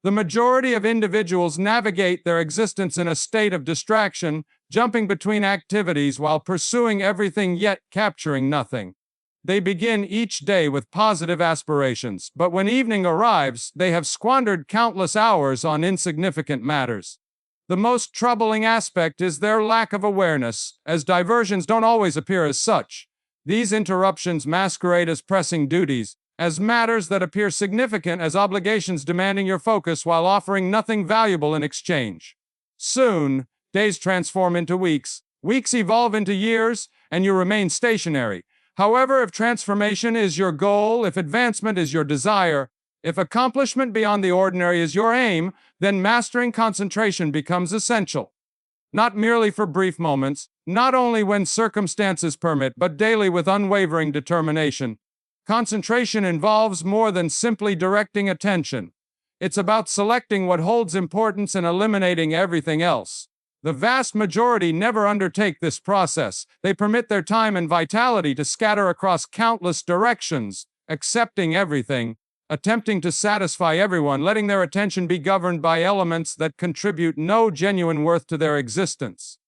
The majority of individuals navigate their existence in a state of distraction, jumping between activities while pursuing everything yet capturing nothing. They begin each day with positive aspirations, but when evening arrives, they have squandered countless hours on insignificant matters. The most troubling aspect is their lack of awareness, as diversions don't always appear as such. These interruptions masquerade as pressing duties, as matters that appear significant as obligations demanding your focus while offering nothing valuable in exchange. Soon, days transform into weeks, weeks evolve into years, and you remain stationary. However, if transformation is your goal, if advancement is your desire, if accomplishment beyond the ordinary is your aim, then mastering concentration becomes essential. Not merely for brief moments, not only when circumstances permit, but daily with unwavering determination. Concentration involves more than simply directing attention. It's about selecting what holds importance and eliminating everything else. The vast majority never undertake this process. They permit their time and vitality to scatter across countless directions, accepting everything, attempting to satisfy everyone, letting their attention be governed by elements that contribute no genuine worth to their existence.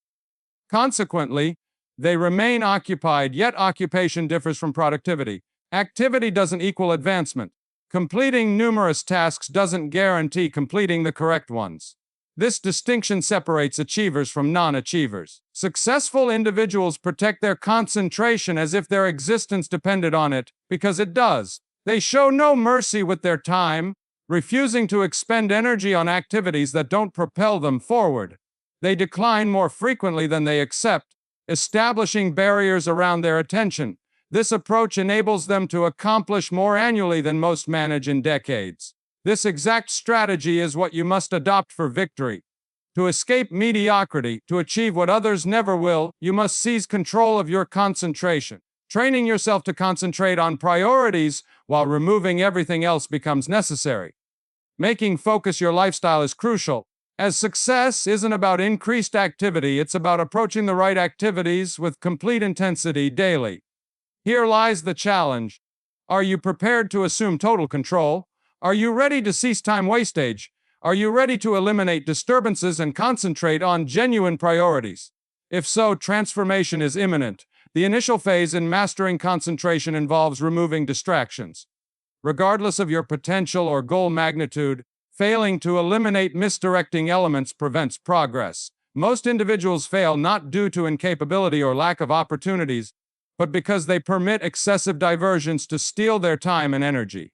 Consequently, they remain occupied, yet occupation differs from productivity. Activity doesn't equal advancement. Completing numerous tasks doesn't guarantee completing the correct ones. This distinction separates achievers from non-achievers. Successful individuals protect their concentration as if their existence depended on it, because it does. They show no mercy with their time, refusing to expend energy on activities that don't propel them forward. They decline more frequently than they accept, establishing barriers around their attention. This approach enables them to accomplish more annually than most manage in decades. This exact strategy is what you must adopt for victory. To escape mediocrity, to achieve what others never will, you must seize control of your concentration. Training yourself to concentrate on priorities while removing everything else becomes necessary. Making focus your lifestyle is crucial, as success isn't about increased activity, it's about approaching the right activities with complete intensity daily. Here lies the challenge. Are you prepared to assume total control? Are you ready to cease time wastage? Are you ready to eliminate disturbances and concentrate on genuine priorities? If so, transformation is imminent. The initial phase in mastering concentration involves removing distractions. Regardless of your potential or goal magnitude, failing to eliminate misdirecting elements prevents progress. Most individuals fail not due to incapability or lack of opportunities, but because they permit excessive diversions to steal their time and energy.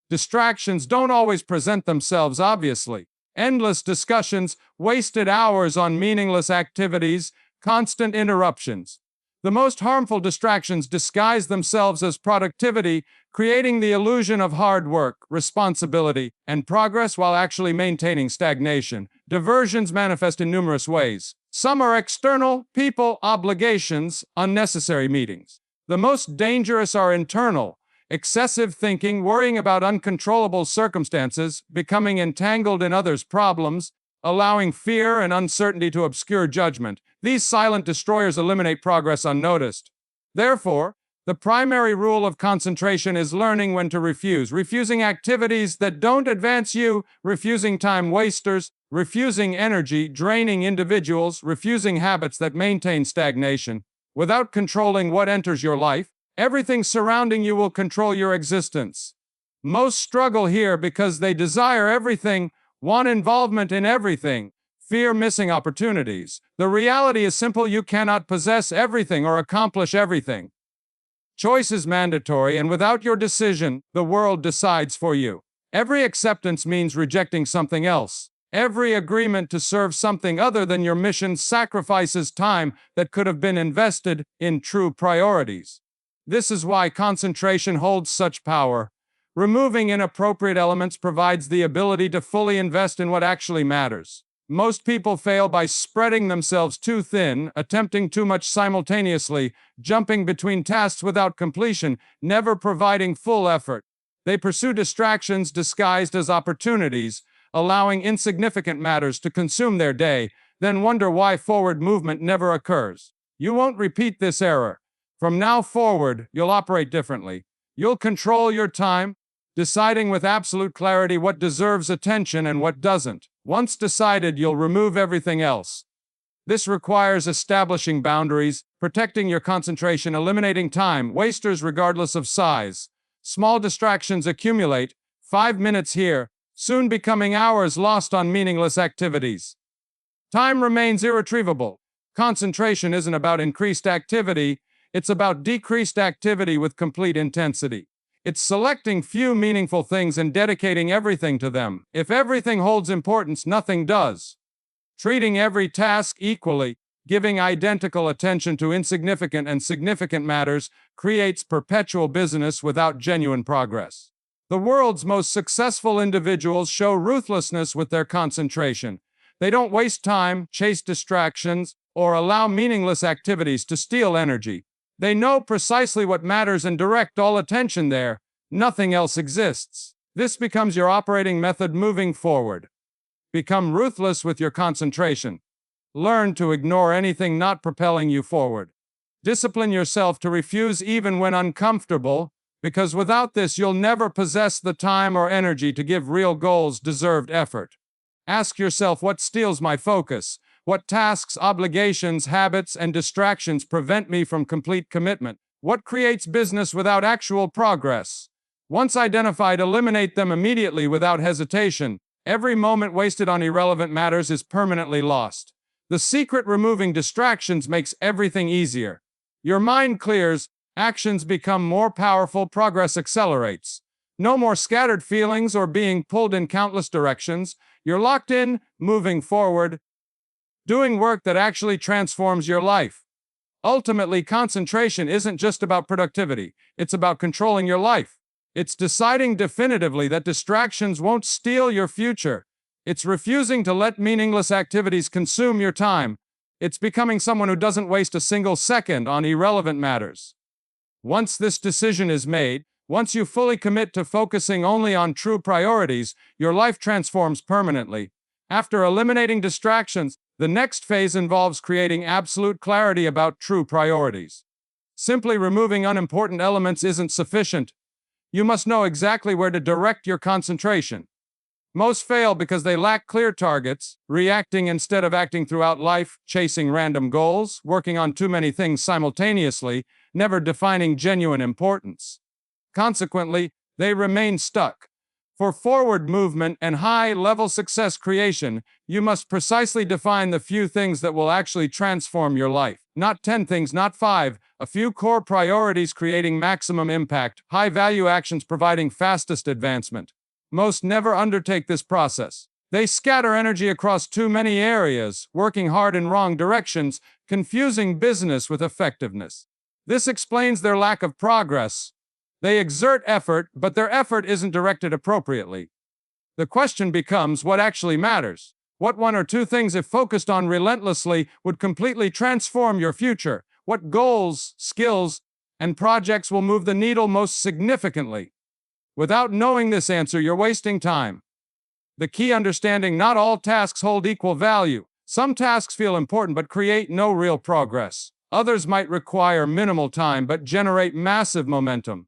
Distractions don't always present themselves obviously. Endless discussions, wasted hours on meaningless activities, constant interruptions. The most harmful distractions disguise themselves as productivity, creating the illusion of hard work, responsibility, and progress while actually maintaining stagnation. Diversions manifest in numerous ways. Some are external, people, obligations, unnecessary meetings. The most dangerous are internal. Excessive thinking, worrying about uncontrollable circumstances, becoming entangled in others' problems, allowing fear and uncertainty to obscure judgment. These silent destroyers eliminate progress unnoticed. Therefore, the primary rule of concentration is learning when to refuse. Refusing activities that don't advance you, refusing time wasters, refusing energy draining individuals, refusing habits that maintain stagnation. Without controlling what enters your life, everything surrounding you will control your existence. Most struggle here because they desire everything, want involvement in everything, fear missing opportunities. The reality is simple: you cannot possess everything or accomplish everything. Choice is mandatory, and without your decision, the world decides for you. Every acceptance means rejecting something else. Every agreement to serve something other than your mission sacrifices time that could have been invested in true priorities. This is why concentration holds such power. Removing inappropriate elements provides the ability to fully invest in what actually matters. Most people fail by spreading themselves too thin, attempting too much simultaneously, jumping between tasks without completion, never providing full effort. They pursue distractions disguised as opportunities, allowing insignificant matters to consume their day, then wonder why forward movement never occurs. You won't repeat this error. From now forward, you'll operate differently. You'll control your time, deciding with absolute clarity what deserves attention and what doesn't. Once decided, you'll remove everything else. This requires establishing boundaries, protecting your concentration, eliminating time wasters regardless of size. Small distractions accumulate, 5 minutes here, soon becoming hours lost on meaningless activities. Time remains irretrievable. Concentration isn't about increased activity, it's about decreased activity with complete intensity. It's selecting few meaningful things and dedicating everything to them. If everything holds importance, nothing does. Treating every task equally, giving identical attention to insignificant and significant matters, creates perpetual busyness without genuine progress. The world's most successful individuals show ruthlessness with their concentration. They don't waste time, chase distractions, or allow meaningless activities to steal energy. They know precisely what matters and direct all attention there. Nothing else exists. This becomes your operating method moving forward. Become ruthless with your concentration. Learn to ignore anything not propelling you forward. Discipline yourself to refuse even when uncomfortable, because without this you'll never possess the time or energy to give real goals deserved effort. Ask yourself, what steals my focus? What tasks, obligations, habits, and distractions prevent me from complete commitment? What creates business without actual progress? Once identified, eliminate them immediately without hesitation. Every moment wasted on irrelevant matters is permanently lost. The secret: removing distractions makes everything easier. Your mind clears, actions become more powerful, progress accelerates. No more scattered feelings or being pulled in countless directions. You're locked in, moving forward, doing work that actually transforms your life. Ultimately, concentration isn't just about productivity, it's about controlling your life. It's deciding definitively that distractions won't steal your future. It's refusing to let meaningless activities consume your time. It's becoming someone who doesn't waste a single second on irrelevant matters. Once this decision is made, once you fully commit to focusing only on true priorities, your life transforms permanently. After eliminating distractions, the next phase involves creating absolute clarity about true priorities. Simply removing unimportant elements isn't sufficient. You must know exactly where to direct your concentration. Most fail because they lack clear targets, reacting instead of acting throughout life, chasing random goals, working on too many things simultaneously, never defining genuine importance. Consequently, they remain stuck. For forward movement and high-level success creation, you must precisely define the few things that will actually transform your life. Not 10 things, not 5, a few core priorities creating maximum impact, high-value actions providing fastest advancement. Most never undertake this process. They scatter energy across too many areas, working hard in wrong directions, confusing business with effectiveness. This explains their lack of progress. They exert effort, but their effort isn't directed appropriately. The question becomes, what actually matters? What one or two things, if focused on relentlessly, would completely transform your future? What goals, skills, and projects will move the needle most significantly? Without knowing this answer, you're wasting time. The key understanding: not all tasks hold equal value. Some tasks feel important but create no real progress. Others might require minimal time but generate massive momentum.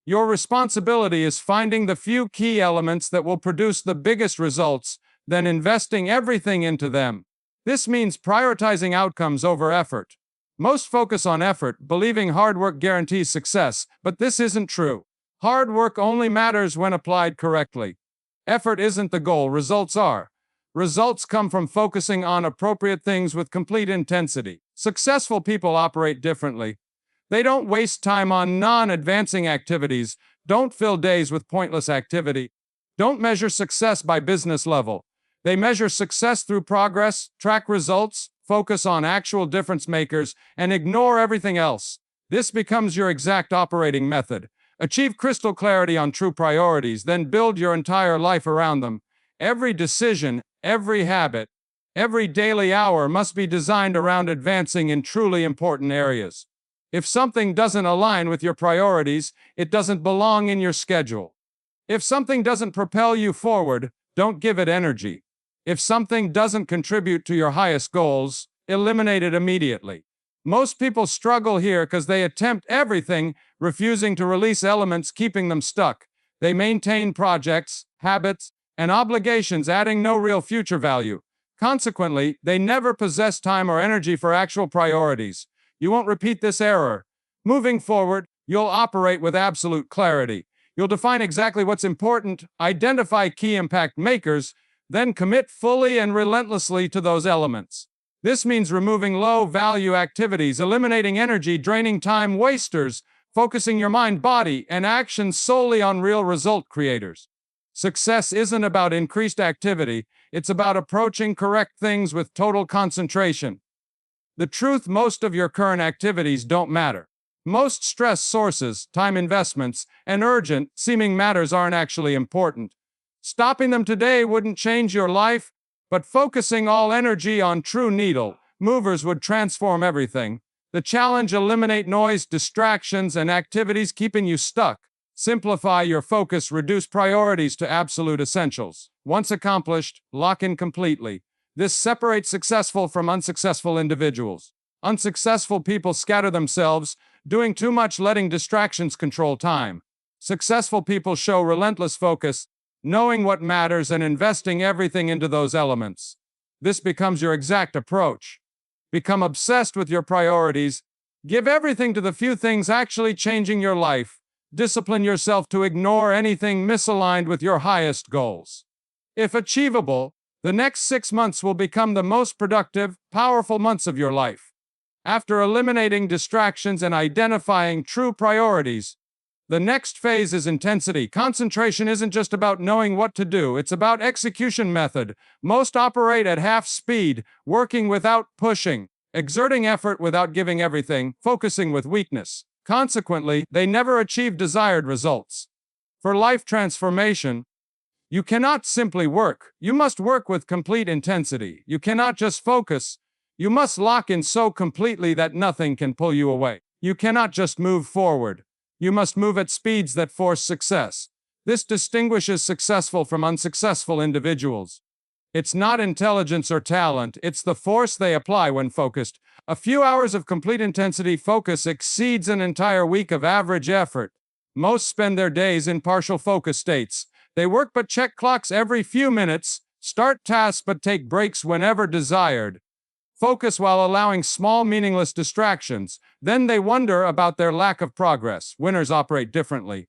Your responsibility is finding the few key elements that will produce the biggest results, then investing everything into them. This means prioritizing outcomes over effort. Most focus on effort, believing hard work guarantees success, but this isn't true. Hard work only matters when applied correctly. Effort isn't the goal, results are. Results come from focusing on appropriate things with complete intensity. Successful people operate differently. They don't waste time on non-advancing activities, don't fill days with pointless activity, don't measure success by business level. They measure success through progress, track results, focus on actual difference makers, and ignore everything else. This becomes your exact operating method. Achieve crystal clarity on true priorities, then build your entire life around them. Every decision, every habit, every daily hour must be designed around advancing in truly important areas. If something doesn't align with your priorities, it doesn't belong in your schedule. If something doesn't propel you forward, don't give it energy. If something doesn't contribute to your highest goals, eliminate it immediately. Most people struggle here because they attempt everything, refusing to release elements keeping them stuck. They maintain projects, habits, and obligations, adding no real future value. Consequently, they never possess time or energy for actual priorities. You won't repeat this error. Moving forward, you'll operate with absolute clarity. You'll define exactly what's important, identify key impact makers, then commit fully and relentlessly to those elements. This means removing low-value activities, eliminating energy-draining time wasters, focusing your mind, body, and actions solely on real result creators. Success isn't about increased activity, it's about approaching correct things with total concentration. The truth: most of your current activities don't matter. Most stress sources, time investments, and urgent seeming matters aren't actually important. Stopping them today wouldn't change your life, but focusing all energy on true needle movers would transform everything. The challenge: eliminate noise, distractions, and activities keeping you stuck. Simplify your focus, reduce priorities to absolute essentials. Once accomplished, lock in completely. This separates successful from unsuccessful individuals. Unsuccessful people scatter themselves, doing too much, letting distractions control time. Successful people show relentless focus, knowing what matters and investing everything into those elements. This becomes your exact approach. Become obsessed with your priorities. Give everything to the few things actually changing your life. Discipline yourself to ignore anything misaligned with your highest goals. If achievable, the next 6 months will become the most productive, powerful months of your life. After eliminating distractions and identifying true priorities, the next phase is intensity. Concentration isn't just about knowing what to do, it's about execution method. Most operate at half speed, working without pushing, exerting effort without giving everything, focusing with weakness. Consequently, they never achieve desired results. For life transformation, you cannot simply work. You must work with complete intensity. You cannot just focus. You must lock in so completely that nothing can pull you away. You cannot just move forward. You must move at speeds that force success. This distinguishes successful from unsuccessful individuals. It's not intelligence or talent, it's the force they apply when focused. A few hours of complete intensity focus exceeds an entire week of average effort. Most spend their days in partial focus states. They work but check clocks every few minutes, start tasks but take breaks whenever desired. Focus while allowing small, meaningless distractions. Then they wonder about their lack of progress. Winners operate differently.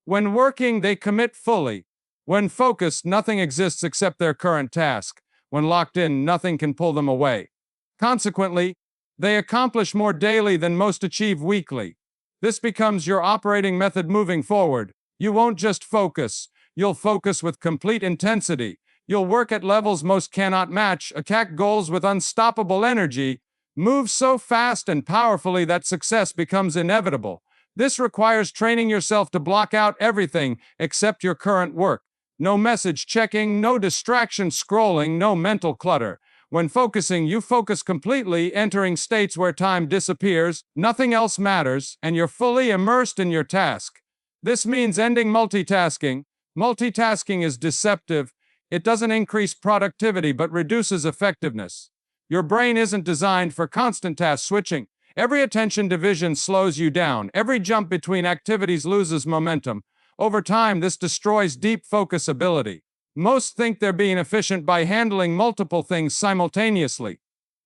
When working, they commit fully. When focused, nothing exists except their current task. When locked in, nothing can pull them away. Consequently, they accomplish more daily than most achieve weekly. This becomes your operating method moving forward. You won't just focus. You'll focus with complete intensity. You'll work at levels most cannot match, attack goals with unstoppable energy, move so fast and powerfully that success becomes inevitable. This requires training yourself to block out everything except your current work. No message checking, no distraction scrolling, no mental clutter. When focusing, you focus completely, entering states where time disappears, nothing else matters, and you're fully immersed in your task. This means ending multitasking. Multitasking is deceptive. It doesn't increase productivity but reduces effectiveness. Your brain isn't designed for constant task switching. Every attention division slows you down. Every jump between activities loses momentum. Over time, this destroys deep focus ability. Most think they're being efficient by handling multiple things simultaneously.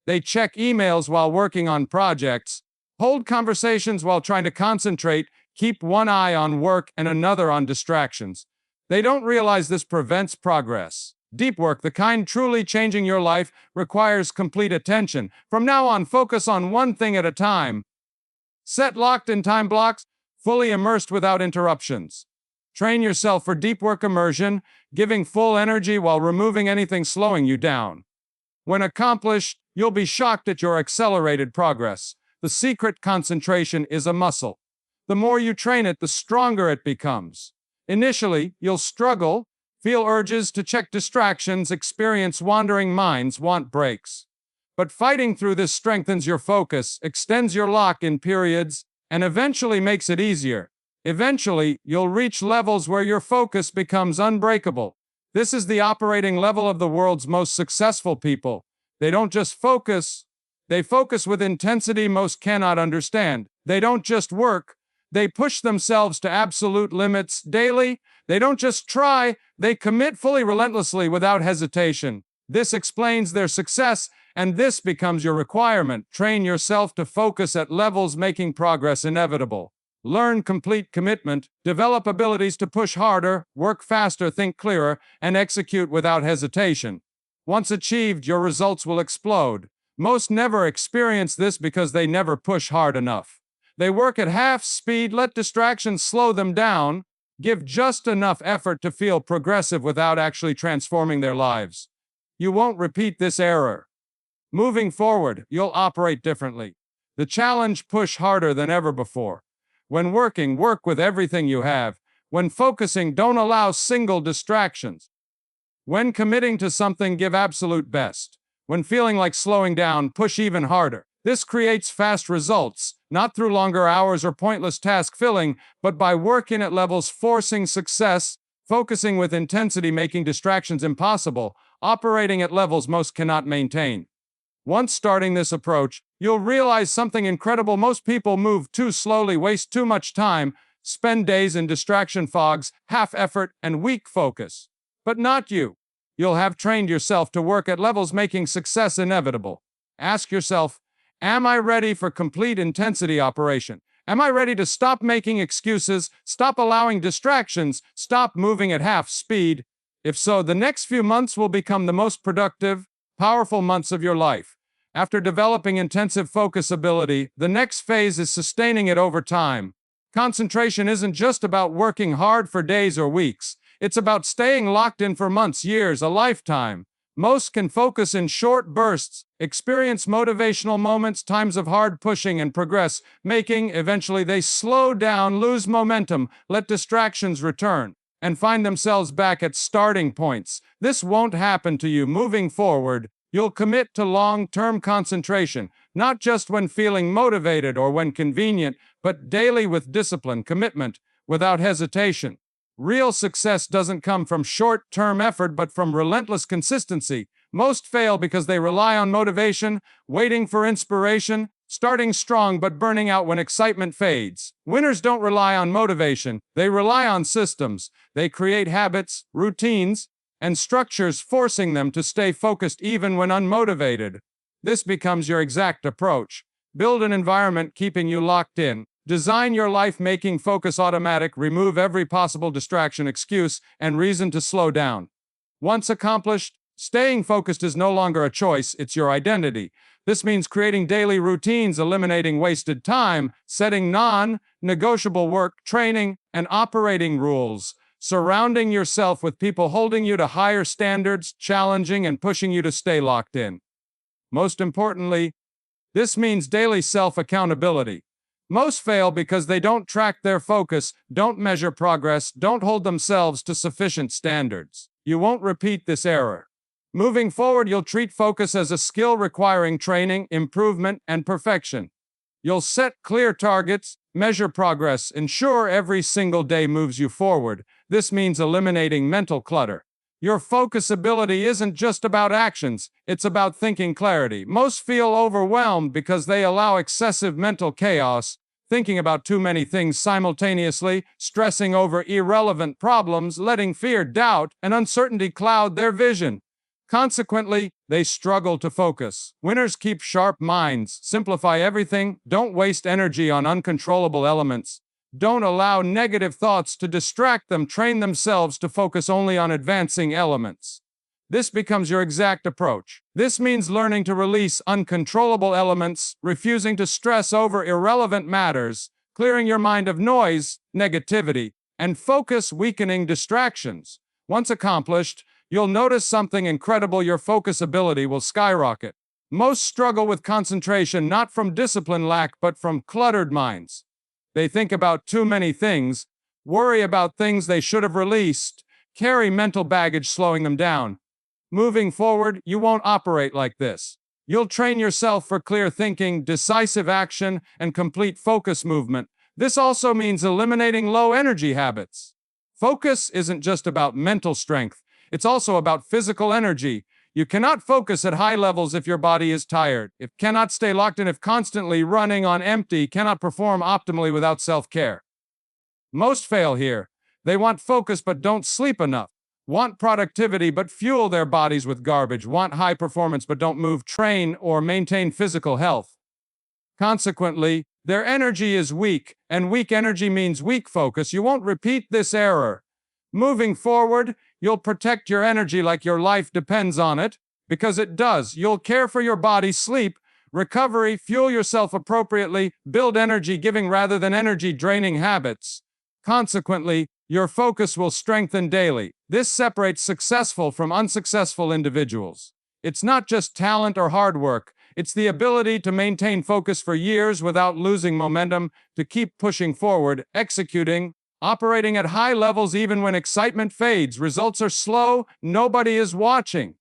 They check emails while working on projects, hold conversations while trying to concentrate, keep one eye on work and another on distractions. They don't realize this prevents progress. Deep work, the kind truly changing your life, requires complete attention. From now on, focus on one thing at a time. Set locked-in time blocks, fully immersed without interruptions. Train yourself for deep work immersion, giving full energy while removing anything slowing you down. When accomplished, you'll be shocked at your accelerated progress. The secret: concentration is a muscle. The more you train it, the stronger it becomes. Initially, you'll struggle, feel urges to check distractions, experience wandering minds, want breaks. But fighting through this strengthens your focus, extends your lock-in periods, and eventually makes it easier. Eventually, you'll reach levels where your focus becomes unbreakable. This is the operating level of the world's most successful people. They don't just focus, they focus with intensity most cannot understand. They don't just work, They push themselves to absolute limits daily. They don't just try, they commit fully relentlessly without hesitation. This explains their success, and this becomes your requirement. Train yourself to focus at levels making progress inevitable. Learn complete commitment, develop abilities to push harder, work faster, think clearer, and execute without hesitation. Once achieved, your results will explode. Most never experience this because they never push hard enough. They work at half speed, let distractions slow them down, give just enough effort to feel progressive without actually transforming their lives. You won't repeat this error. Moving forward, you'll operate differently. The challenge: push harder than ever before. When working, work with everything you have. When focusing, don't allow single distractions. When committing to something, give absolute best. When feeling like slowing down, push even harder. This creates fast results, not through longer hours or pointless task filling, but by working at levels forcing success, focusing with intensity, making distractions impossible, operating at levels most cannot maintain. Once starting this approach, you'll realize something incredible. Most people move too slowly, waste too much time, spend days in distraction fogs, half effort, and weak focus. But not you. You'll have trained yourself to work at levels making success inevitable. Ask yourself, am I ready for complete intensity operation? Am I ready to stop making excuses, stop allowing distractions, stop moving at half speed? If so, the next few months will become the most productive, powerful months of your life. After developing intensive focus ability, the next phase is sustaining it over time. Concentration isn't just about working hard for days or weeks. It's about staying locked in for months, years, a lifetime. Most can focus in short bursts, experience motivational moments, times of hard pushing, and progress making. Eventually, they slow down, lose momentum, let distractions return, and find themselves back at starting points. This won't happen to you. Moving forward, you'll commit to long-term concentration, not just when feeling motivated or when convenient, but daily with discipline, commitment, without hesitation. Real success doesn't come from short-term effort, but from relentless consistency. Most fail because they rely on motivation, waiting for inspiration, starting strong but burning out when excitement fades. Winners don't rely on motivation, they rely on systems. They create habits, routines, and structures, forcing them to stay focused even when unmotivated. This becomes your exact approach. Build an environment keeping you locked in. Design your life making focus automatic. Remove every possible distraction, excuse, and reason to slow down. Once accomplished, staying focused is no longer a choice, it's your identity. This means creating daily routines, eliminating wasted time, setting non-negotiable work, training, and operating rules, surrounding yourself with people holding you to higher standards, challenging and pushing you to stay locked in. Most importantly, this means daily self-accountability. Most fail because they don't track their focus, don't measure progress, don't hold themselves to sufficient standards. You won't repeat this error. Moving forward, you'll treat focus as a skill requiring training, improvement, and perfection. You'll set clear targets, measure progress, ensure every single day moves you forward. This means eliminating mental clutter. Your focus ability isn't just about actions, it's about thinking clarity. Most feel overwhelmed because they allow excessive mental chaos, thinking about too many things simultaneously, stressing over irrelevant problems, letting fear, doubt, and uncertainty cloud their vision. Consequently, they struggle to focus. Winners keep sharp minds, simplify everything, don't waste energy on uncontrollable elements, don't allow negative thoughts to distract them, train themselves to focus only on advancing elements. This becomes your exact approach. This means learning to release uncontrollable elements, refusing to stress over irrelevant matters, clearing your mind of noise, negativity, and focus-weakening distractions. Once accomplished, you'll notice something incredible: your focus ability will skyrocket. Most struggle with concentration not from discipline lack but from cluttered minds. They think about too many things, worry about things they should have released, carry mental baggage slowing them down. Moving forward, you won't operate like this. You'll train yourself for clear thinking, decisive action, and complete focus movement. This also means eliminating low-energy habits. Focus isn't just about mental strength, it's also about physical energy. You cannot focus at high levels if your body is tired. It cannot stay locked in if constantly running on empty, cannot perform optimally without self-care. Most fail here. They want focus but don't sleep enough. Want productivity but fuel their bodies with garbage. Want high performance but don't move, train, or maintain physical health. Consequently, their energy is weak, and weak energy means weak focus. You won't repeat this error. Moving forward, you'll protect your energy like your life depends on it, because it does. You'll care for your body, sleep, recovery, fuel yourself appropriately, build energy-giving rather than energy-draining habits. Consequently, your focus will strengthen daily. This separates successful from unsuccessful individuals. It's not just talent or hard work. It's the ability to maintain focus for years without losing momentum, to keep pushing forward, executing, operating at high levels even when excitement fades. Results are slow, nobody is watching.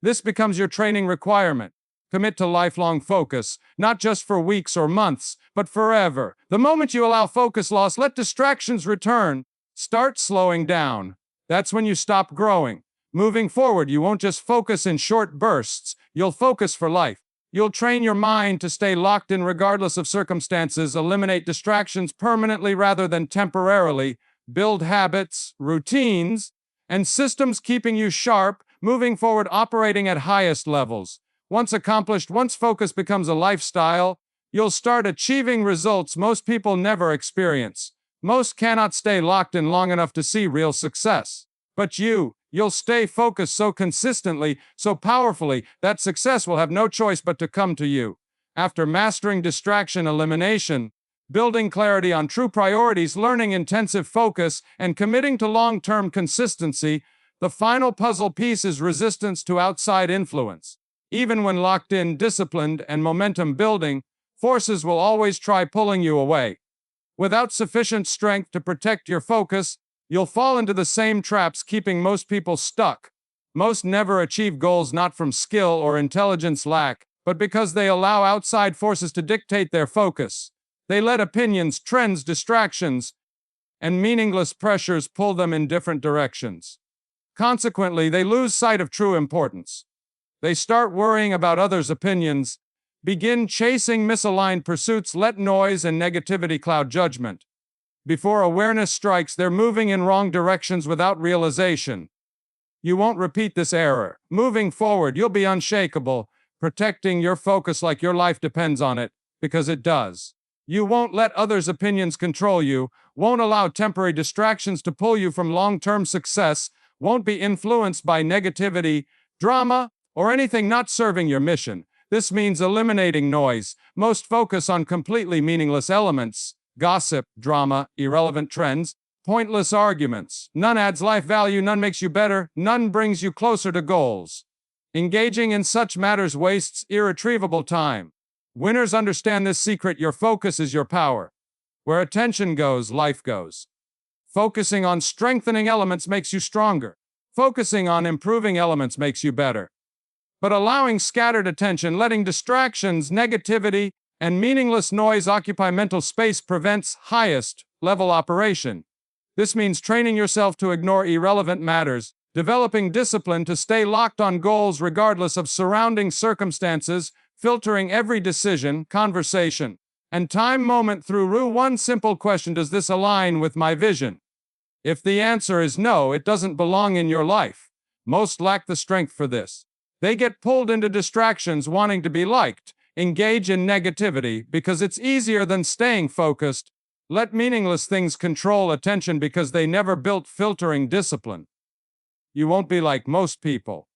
This becomes your training requirement. Commit to lifelong focus, not just for weeks or months, but forever. The moment you allow focus loss, let distractions return. Start slowing down. That's when you stop growing. Moving forward, you won't just focus in short bursts, you'll focus for life. You'll train your mind to stay locked in regardless of circumstances, eliminate distractions permanently rather than temporarily, build habits, routines, and systems keeping you sharp, moving forward, operating at highest levels. Once accomplished, once focus becomes a lifestyle, you'll start achieving results most people never experience. Most cannot stay locked in long enough to see real success. But you'll stay focused so consistently, so powerfully, that success will have no choice but to come to you. After mastering distraction elimination, building clarity on true priorities, learning intensive focus, and committing to long-term consistency, the final puzzle piece is resistance to outside influence. Even when locked in, disciplined, and momentum building, forces will always try pulling you away. Without sufficient strength to protect your focus, you'll fall into the same traps keeping most people stuck. Most never achieve goals not from skill or intelligence lack, but because they allow outside forces to dictate their focus. They let opinions, trends, distractions, and meaningless pressures pull them in different directions. Consequently, they lose sight of true importance. They start worrying about others' opinions, begin chasing misaligned pursuits, let noise and negativity cloud judgment. Before awareness strikes, they're moving in wrong directions without realization. You won't repeat this error. Moving forward, you'll be unshakable, protecting your focus like your life depends on it, because it does. You won't let others' opinions control you, won't allow temporary distractions to pull you from long-term success, won't be influenced by negativity, drama, or anything not serving your mission. This means eliminating noise. Most focus on completely meaningless elements. Gossip, drama, irrelevant trends, pointless arguments. None adds life value, none makes you better, none brings you closer to goals. Engaging in such matters wastes irretrievable time. Winners understand this secret. Your focus is your power. Where attention goes, life goes. Focusing on strengthening elements makes you stronger. Focusing on improving elements makes you better. But allowing scattered attention, letting distractions, negativity, and meaningless noise occupy mental space prevents highest level operation. This means training yourself to ignore irrelevant matters, developing discipline to stay locked on goals regardless of surrounding circumstances, filtering every decision, conversation, and time moment through one simple question: does this align with my vision? If the answer is no, it doesn't belong in your life. Most lack the strength for this. They get pulled into distractions wanting to be liked, engage in negativity because it's easier than staying focused, let meaningless things control attention because they never built filtering discipline. You won't be like most people.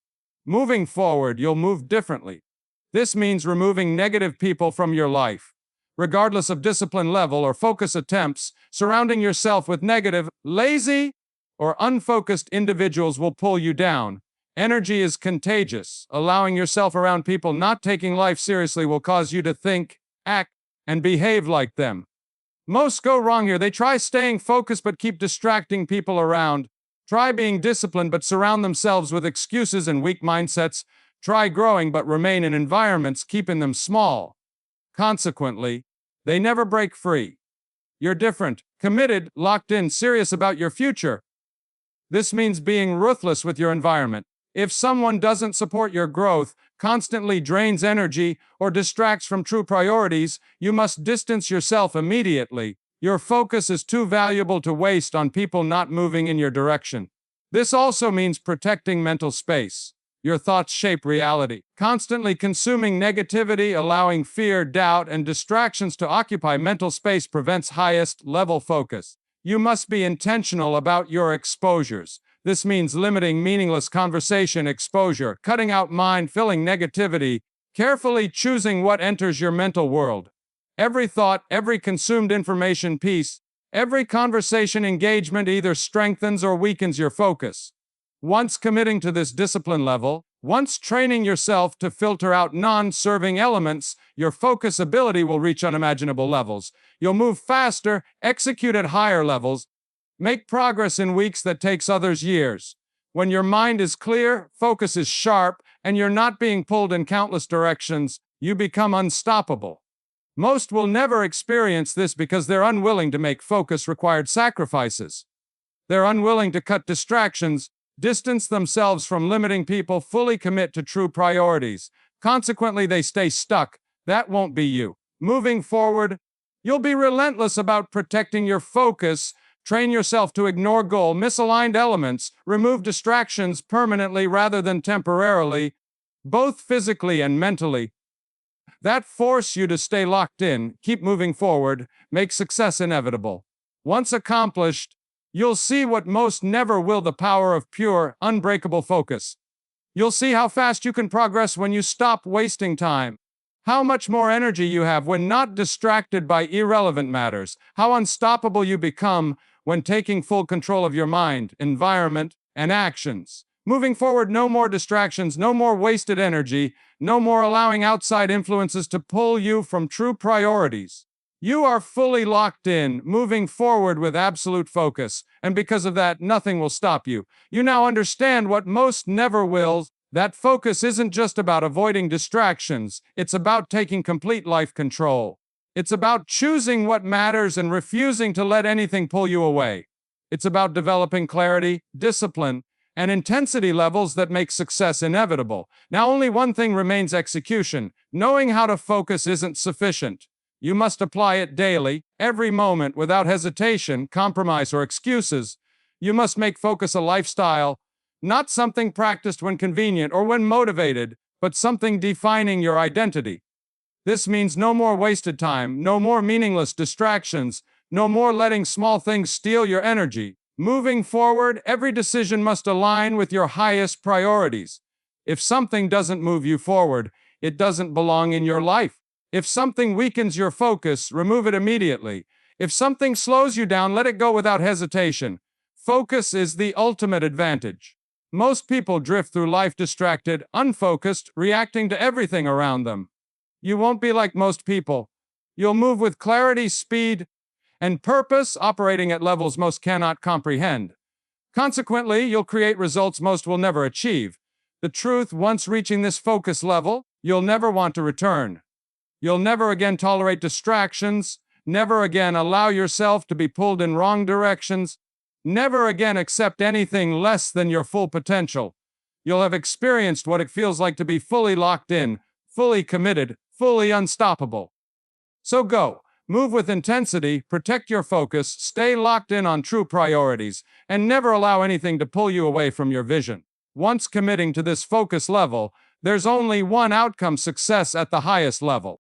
Moving forward, you'll move differently. This means removing negative people from your life. Regardless of discipline level or focus attempts, surrounding yourself with negative, lazy, or unfocused individuals will pull you down. Energy is contagious. Allowing yourself around people not taking life seriously will cause you to think, act, and behave like them. Most go wrong here. They try staying focused but keep distracting people around. Try being disciplined but surround themselves with excuses and weak mindsets. Try growing but remain in environments keeping them small. Consequently, they never break free. You're different, committed, locked in, serious about your future. This means being ruthless with your environment. If someone doesn't support your growth, constantly drains energy, or distracts from true priorities, you must distance yourself immediately. Your focus is too valuable to waste on people not moving in your direction. This also means protecting mental space. Your thoughts shape reality. Constantly consuming negativity, allowing fear, doubt, and distractions to occupy mental space prevents highest level focus. You must be intentional about your exposures. This means limiting meaningless conversation exposure, cutting out mind-filling negativity, carefully choosing what enters your mental world. Every thought, every consumed information piece, every conversation engagement either strengthens or weakens your focus. Once committing to this discipline level, once training yourself to filter out non-serving elements, your focus ability will reach unimaginable levels. You'll move faster, execute at higher levels, make progress in weeks that takes others years. When your mind is clear, focus is sharp, and you're not being pulled in countless directions, you become unstoppable. Most will never experience this because they're unwilling to make focus-required sacrifices. They're unwilling to cut distractions, distance themselves from limiting people, fully commit to true priorities. Consequently, they stay stuck. That won't be you. Moving forward, you'll be relentless about protecting your focus. Train yourself to ignore misaligned elements, remove distractions permanently rather than temporarily, both physically and mentally. That force you to stay locked in, keep moving forward, make success inevitable. Once accomplished, you'll see what most never will: the power of pure, unbreakable focus. You'll see how fast you can progress when you stop wasting time. How much more energy you have when not distracted by irrelevant matters. How unstoppable you become when taking full control of your mind, environment, and actions. Moving forward, no more distractions, no more wasted energy, no more allowing outside influences to pull you from true priorities. You are fully locked in, moving forward with absolute focus, and because of that, nothing will stop you. You now understand what most never will. That focus isn't just about avoiding distractions, it's about taking complete life control. It's about choosing what matters and refusing to let anything pull you away. It's about developing clarity, discipline, and intensity levels that make success inevitable. Now only one thing remains: execution. Knowing how to focus isn't sufficient. You must apply it daily, every moment, without hesitation, compromise, or excuses. You must make focus a lifestyle, not something practiced when convenient or when motivated, but something defining your identity. This means no more wasted time, no more meaningless distractions, no more letting small things steal your energy. Moving forward, every decision must align with your highest priorities. If something doesn't move you forward, it doesn't belong in your life. If something weakens your focus, remove it immediately. If something slows you down, let it go without hesitation. Focus is the ultimate advantage. Most people drift through life distracted, unfocused, reacting to everything around them. You won't be like most people. You'll move with clarity, speed, and purpose, operating at levels most cannot comprehend. Consequently, you'll create results most will never achieve. The truth: once reaching this focus level, you'll never want to return. You'll never again tolerate distractions, never again allow yourself to be pulled in wrong directions, never again accept anything less than your full potential. You'll have experienced what it feels like to be fully locked in, fully committed, fully unstoppable. So go. Move with intensity, protect your focus, stay locked in on true priorities, and never allow anything to pull you away from your vision. Once committing to this focus level, there's only one outcome: success at the highest level.